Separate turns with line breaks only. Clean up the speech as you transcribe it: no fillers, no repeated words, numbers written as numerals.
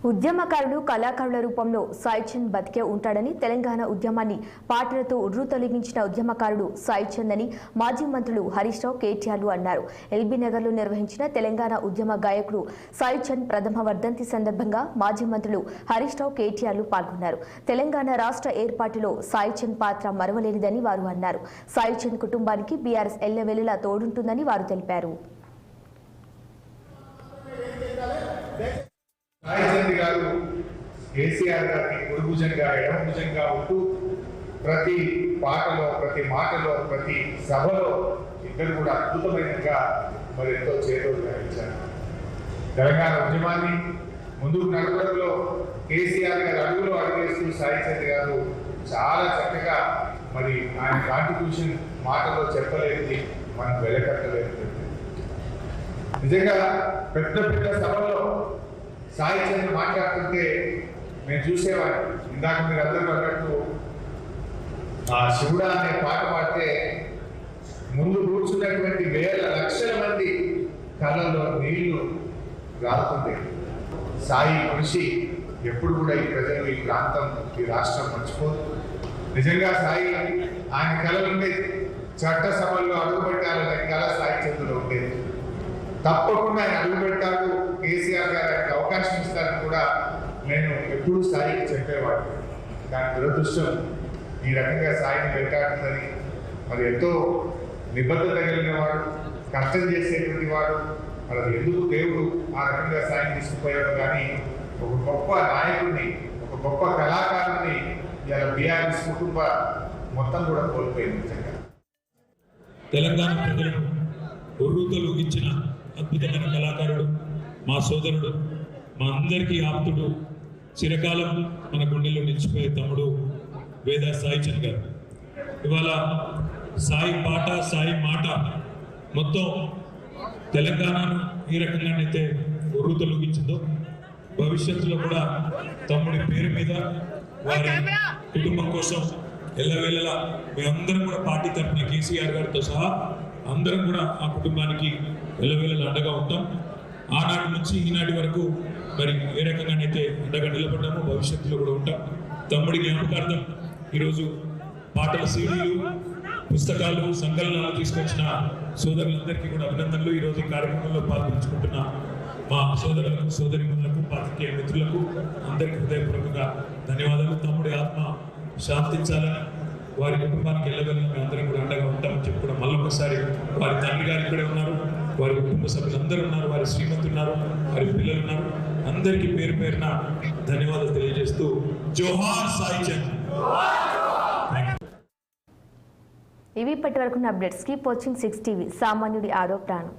ఉద్యమకారుడు కళాకారుల రూపంలో సాయిచంద్ బతికే ఉంటాడని తెలంగాణ ఉద్యమాన్ని పాటలతో ఉర్రూతొలగించిన ఉద్యమకారుడు సాయిచంద్ అని మాజీ మంత్రులు హరీష్ రావు కేటీఆర్లు అన్నారు. ఎల్బీ నగర్లో నిర్వహించిన తెలంగాణ ఉద్యమ గాయకుడు సాయిచంద్ ప్రథమ వర్ధంతి సందర్భంగా మాజీ మంత్రులు హరీష్ రావు కేటీఆర్లు పాల్గొన్నారు. తెలంగాణ రాష్ట్ర ఏర్పాటులో సాయిచంద్ పాత్ర మరవలేనిదని వారు అన్నారు. సాయిచంద్ కుటుంబానికి బీఆర్ఎస్ ఎల్లవెల్లా తోడుంటుందని వారు తెలిపారు.
సాయిచంద్ గారు కేసీఆర్ గారికి కుడిభుజంగా ఎడమభుజంగా ఉంటూ ప్రతి పాటలో, ప్రతి మాటలో, ప్రతి సభలో ఇద్దరు కూడా అద్భుతమైనగా మరి ఎంతో చేదోడు గ్రహించారు. తెలంగాణ ఉద్యమాన్ని ముందుకు నడపడంలో కేసీఆర్ గారు అడుగులో అడుగేస్తూ సాయిచంద్ గారు చాలా చక్కగా మరి ఆయన కాంట్రిబ్యూషన్ మాటలో చెప్పలేనిది మనం వెలకట్టలేదు. నిజంగా పెద్ద పెద్ద సభల్లో సాయిచంద్ మాట్లాడుతుంటే నేను చూసేవాడిని. ఇందాక మీరు అందరూ అన్నట్టు ఆ శివుడా అనే పాట పాడితే ముందు కూర్చున్నటువంటి వేల లక్షల మంది కళ్ళలో నీళ్లు రాలుతుంది. సాయి కృషి ఎప్పుడు కూడా ఈ ప్రజలు, ఈ ప్రాంతం, ఈ రాష్ట్రం మర్చిపోదు. నిజంగా సాయి ఆయన కళలు ఉండేది. చట్టసభల్లో అడుగుపెట్టాలనే కళ సాయిచంద్లో ఉండేది. తప్పకుండా ఆయన అడుగు పెడతాడు, కేసీఆర్ గారు ఆయనకు అవకాశం ఇస్తారని కూడా నేను ఎప్పుడూ సాయికి చెప్పేవాడు. కానీ దురదృష్టం ఈ రకంగా సాయిని వెంటాడుతుందని, మరి ఎంతో నిబద్ధత కలిగిన వాడు, కష్టం చేసేటువంటి వాడు, మరి ఎందుకు దేవుడు ఆ రకంగా సాయిని తీసుకుపోయాడు. కానీ ఒక గొప్ప నాయకుడిని, ఒక గొప్ప కళాకారుని ఇలా బీఆర్ఎస్ కుటుంబ మొత్తం కూడా కోల్పోయింది. నిజంగా
తెలంగాణ ప్రజలను ఉర్రూతలూగించిన అద్భుతమైన కళాకారుడు, మా సోదరుడు, మా అందరికీ ఆప్తుడు, చిరకాలం మన గుండెల్లో నిలిచిపోయే తమ్ముడు వేద సాయిచంద్ గారు. ఇవాళ సాయి పాట, సాయి మాట మొత్తం తెలంగాణను ఈ రకంగానైతే ఉర్రూతలూగించిందో, భవిష్యత్తులో కూడా తమ్ముడి పేరు మీద వారి కుటుంబం కోసం ఎల్లవేళలా మేమందరం కూడా పార్టీ తరఫున కేసీఆర్ గారితో సహా అందరం కూడా ఆ కుటుంబానికి ఎల్లవేళలా అండగా ఉంటాం. ఆనాటి నుంచి ఈనాటి వరకు మరి ఏ రకంగానైతే అండగా నిలబడ్డామో భవిష్యత్తులో కూడా ఉంటాం. తమ్ముడి జ్ఞాపకార్థం ఈరోజు పాటల సీడీలు, పుస్తకాలు, సంకలనాలు తీసుకొచ్చిన సోదరులందరికీ కూడా అభినందనలు. ఈరోజు ఈ కార్యక్రమంలో పాల్పంచుకుంటున్న మా సోదరులకు, సోదరిమణులకు, పాత్రికేయ మిత్రులకు అందరికీ హృదయపూర్వకంగా ధన్యవాదాలు. తమ్ముడి ఆత్మ శాంతించాలని, వారి కుటుంబానికి ఎల్లవేళ మేము అందరం కూడా అండగా ఉంటామని చెప్పి కూడా మళ్ళొకసారి వారి తండ్రి గారు ఇక్కడే ఉన్నారు, వారి కుటుంబ సభ్యులందరూ ఉన్నారు, వారి శ్రీమంతులు ఉన్నారు, వారి పిల్లలు ఉన్నారు. అందరికీ పేరు పేరున ధన్యవాదాలు తెలియజేస్తూ జోహార్ సాయిచంద్.
ఇవి ఇప్పటి వరకు అప్డేట్స్. Keep watching 6 TV. సామాన్యుడి ఆరో ప్రాణం.